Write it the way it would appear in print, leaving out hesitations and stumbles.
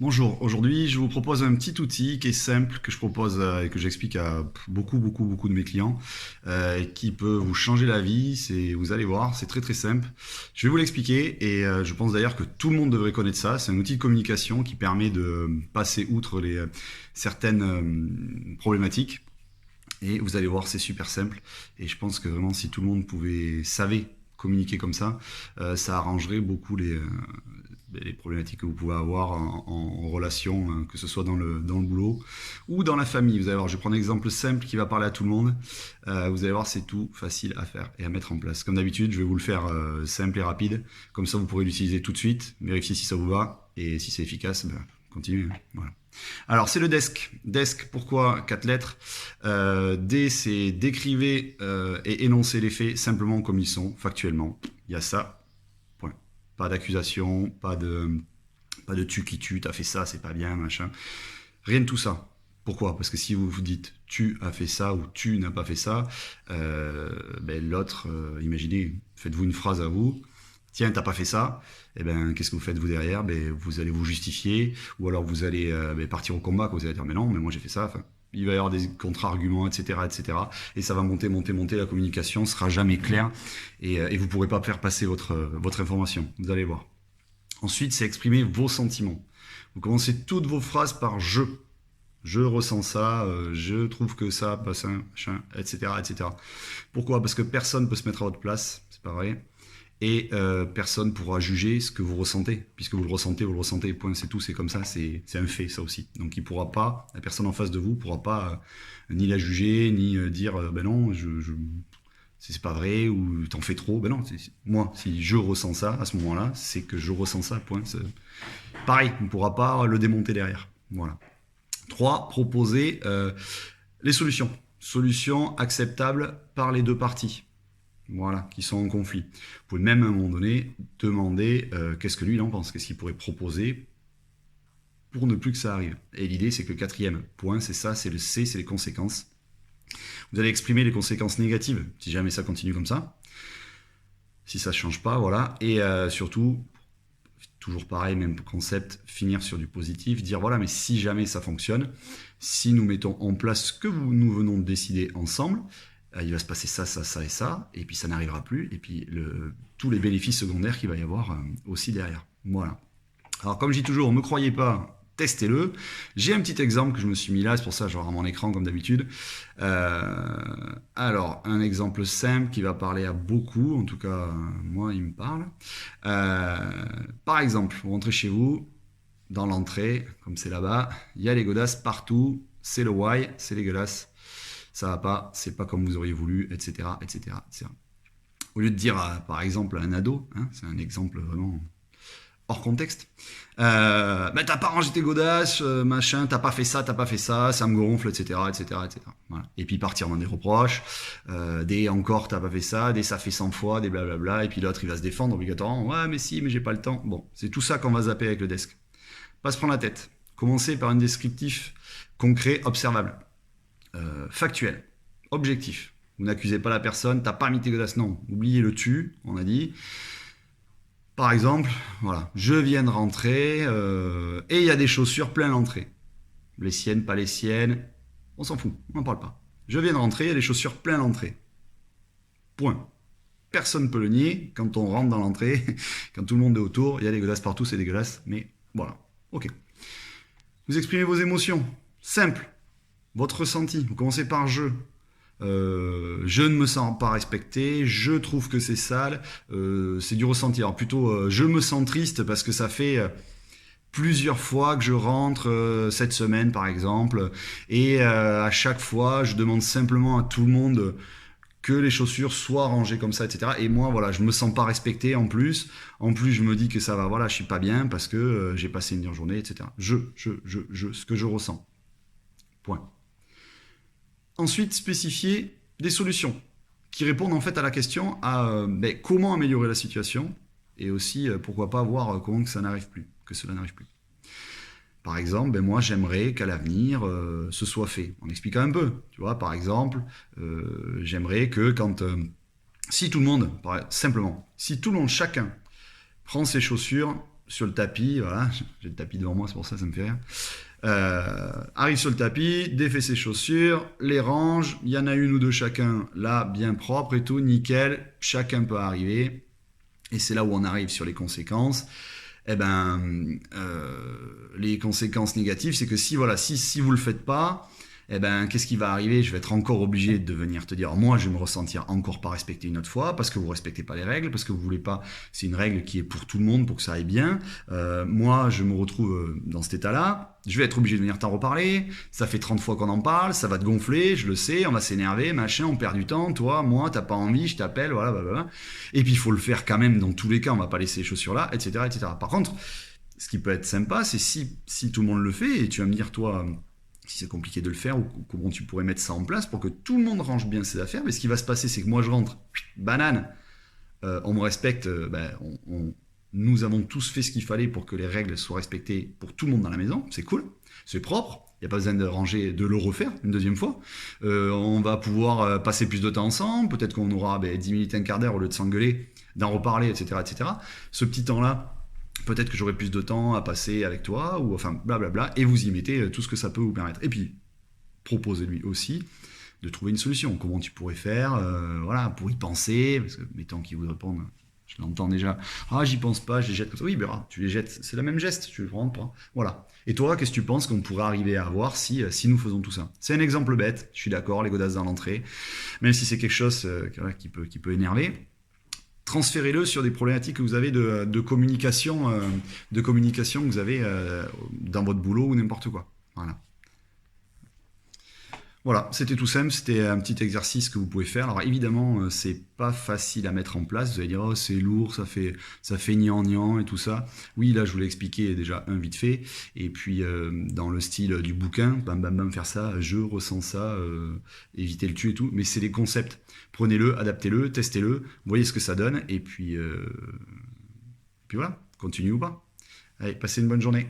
Bonjour, aujourd'hui je vous propose un petit outil qui est simple, que je propose et que j'explique à beaucoup de mes clients, et qui peut vous changer la vie. Vous allez voir, c'est très très simple. Je vais vous l'expliquer et je pense d'ailleurs que tout le monde devrait connaître ça. C'est un outil de communication qui permet de passer outre certaines problématiques. Et vous allez voir, c'est super simple. Et je pense que vraiment, si tout le monde savait communiquer comme ça arrangerait beaucoup les problématiques que vous pouvez avoir en relation, que ce soit dans le boulot ou dans la famille. Vous allez voir, je vais prendre un exemple simple qui va parler à tout le monde. Vous allez voir, c'est tout facile à faire et à mettre en place. Comme d'habitude, je vais vous le faire simple et rapide. Comme ça, vous pourrez l'utiliser tout de suite, vérifier si ça vous va et si c'est efficace, ben, continuez. Voilà. Alors, c'est le desk. Desk, pourquoi 4 lettres? D, c'est décrivez et énoncez les faits simplement comme ils sont, factuellement. Il y a ça, point. Pas d'accusation, pas de tu qui tue, t'as fait ça, c'est pas bien, machin. Rien de tout ça. Pourquoi? Parce que si vous vous dites tu as fait ça ou tu n'as pas fait ça, ben, l'autre, imaginez, faites-vous une phrase à vous, tiens, t'as pas fait ça, et ben qu'est-ce que vous faites vous derrière? Ben, vous allez vous justifier, ou alors vous allez ben, partir au combat, vous allez dire mais non, mais moi j'ai fait ça. Enfin, il va y avoir des contre-arguments, etc., etc. Et ça va monter, la communication sera jamais claire, et vous pourrez pas faire passer votre information. Vous allez voir. Ensuite, c'est exprimer vos sentiments. Vous commencez toutes vos phrases par je. Je ressens ça, je trouve que ça, passe un, machin, etc., etc. Pourquoi? Parce que personne ne peut se mettre à votre place, c'est pas vrai. Et personne ne pourra juger ce que vous ressentez, puisque vous le ressentez, point, c'est tout, c'est comme ça, c'est un fait, ça aussi. Donc il pourra pas, la personne en face de vous ne pourra pas ni la juger, ni dire ben non, c'est pas vrai, ou t'en fais trop. Ben non, moi, si je ressens ça à ce moment-là, c'est que je ressens ça, point. Pareil, on ne pourra pas le démonter derrière. Voilà. 3. Proposer les solutions. Solutions acceptables par les deux parties. Voilà, qui sont en conflit. Vous pouvez même à un moment donné demander qu'est-ce que lui il en pense, qu'est-ce qu'il pourrait proposer pour ne plus que ça arrive. Et l'idée c'est que le quatrième point, c'est ça, c'est le C, c'est les conséquences. Vous allez exprimer les conséquences négatives si jamais ça continue comme ça, si ça ne change pas, voilà. Et surtout, toujours pareil, même concept, finir sur du positif, dire voilà, mais si jamais ça fonctionne, si nous mettons en place ce que nous venons de décider ensemble, il va se passer ça, ça, ça et ça, et puis ça n'arrivera plus, et puis tous les bénéfices secondaires qu'il va y avoir aussi derrière. Voilà. Alors comme je dis toujours, ne me croyez pas, testez-le. J'ai un petit exemple que je me suis mis là, c'est pour ça que je vais mon écran comme d'habitude. Alors, un exemple simple qui va parler à beaucoup, en tout cas, moi, il me parle. Par exemple, vous rentrez chez vous, dans l'entrée, comme c'est là-bas, il y a les godasses partout, c'est le why, c'est les godasses, ça va pas, c'est pas comme vous auriez voulu, etc., etc., etc. Au lieu de dire, par exemple, à un ado, hein, c'est un exemple vraiment hors contexte. Bah, t'as pas rangé tes godasses, machin, t'as pas fait ça, ça me gonfle, etc., etc., etc. Voilà. Et puis partir dans des reproches, des encore t'as pas fait ça, des ça fait 100 fois, des blablabla, et puis l'autre il va se défendre obligatoirement, ouais mais si, mais j'ai pas le temps. Bon, c'est tout ça qu'on va zapper avec le desk. Pas se prendre la tête. Commencez par un descriptif concret, observable, factuel, objectif. Vous n'accusez pas la personne, t'as pas mis tes godasses, non, oubliez le tu, on a dit. Par exemple, voilà, je viens de rentrer et il y a des chaussures plein l'entrée. Les siennes, pas les siennes, on s'en fout, on n'en parle pas. Je viens de rentrer, il y a des chaussures plein l'entrée. Point. Personne ne peut le nier. Quand on rentre dans l'entrée, quand tout le monde est autour, il y a des godasses partout, c'est dégueulasse, mais voilà. Ok. Vous exprimez vos émotions. Simple. Votre ressenti. Vous commencez par je. Je ne me sens pas respecté, je trouve que c'est sale, c'est du ressenti. Alors plutôt, je me sens triste parce que ça fait plusieurs fois que je rentre cette semaine par exemple, et à chaque fois, je demande simplement à tout le monde que les chaussures soient rangées comme ça, etc. Et moi, voilà, je me sens pas respecté en plus. En plus, je me dis que ça va, voilà, je suis pas bien parce que j'ai passé une dure journée, etc. Ce que je ressens. Point. Ensuite, spécifier des solutions qui répondent en fait à la question comment améliorer la situation et aussi pourquoi pas voir comment que ça n'arrive plus, que cela n'arrive plus. Par exemple, moi j'aimerais qu'à l'avenir ce soit fait. En expliquant un peu, tu vois, par exemple, j'aimerais que si tout le monde, simplement, si tout le monde, chacun prend ses chaussures sur le tapis, voilà, j'ai le tapis devant moi, c'est pour ça, ça me fait rire. Arrive sur le tapis, défait ses chaussures, les range, il y en a une ou deux chacun, là, bien propre et tout, nickel, chacun peut arriver. Et c'est là où on arrive sur les conséquences. Eh ben, les conséquences négatives, c'est que si vous le faites pas, eh ben, qu'est-ce qui va arriver? Je vais être encore obligé de venir te dire, moi, je vais me ressentir encore pas respecté une autre fois, parce que vous respectez pas les règles, parce que vous voulez pas, c'est une règle qui est pour tout le monde, pour que ça aille bien. Moi, je me retrouve dans cet état-là, je vais être obligé de venir t'en reparler, ça fait 30 fois qu'on en parle, ça va te gonfler, je le sais, on va s'énerver, machin, on perd du temps, toi, moi, t'as pas envie, je t'appelle, voilà, blablabla. Et puis, il faut le faire quand même dans tous les cas, on va pas laisser les chaussures là, etc., etc. Par contre, ce qui peut être sympa, c'est si tout le monde le fait, et tu vas me dire, toi, si c'est compliqué de le faire, ou comment tu pourrais mettre ça en place pour que tout le monde range bien ses affaires. Mais ce qui va se passer, c'est que moi je rentre, banane, on me respecte, nous avons tous fait ce qu'il fallait pour que les règles soient respectées pour tout le monde dans la maison, c'est cool, c'est propre, il n'y a pas besoin de ranger, de le refaire une deuxième fois. On va pouvoir passer plus de temps ensemble, peut-être qu'on aura 10 minutes, un quart d'heure au lieu de s'engueuler, d'en reparler, etc., etc. Ce petit temps-là, peut-être que j'aurai plus de temps à passer avec toi, ou enfin blablabla, et vous y mettez tout ce que ça peut vous permettre. Et puis, proposez-lui aussi de trouver une solution. Comment tu pourrais faire, voilà, pour y penser, parce que mettons qu'il vous réponde, je l'entends déjà, ah j'y pense pas, je les jette comme ça. Oui, ben, tu les jettes, c'est le même geste, tu le prends pas. Voilà. Et toi, qu'est-ce que tu penses qu'on pourrait arriver à avoir si nous faisons tout ça? C'est un exemple bête, je suis d'accord, les godasses dans l'entrée, même si c'est quelque chose qui peut énerver. Transférez-le sur des problématiques que vous avez de communication que vous avez dans votre boulot ou n'importe quoi. Voilà. Voilà, c'était tout simple, c'était un petit exercice que vous pouvez faire. Alors évidemment, c'est pas facile à mettre en place. Vous allez dire, oh, c'est lourd, ça fait gnangnan et tout ça. Oui, là, je vous l'ai expliqué déjà un vite fait. Et puis, dans le style du bouquin, bam, bam, bam, faire ça, je ressens ça, éviter le tu et tout. Mais c'est des concepts. Prenez-le, adaptez-le, testez-le, voyez ce que ça donne. Et puis voilà, continue ou pas. Allez, passez une bonne journée.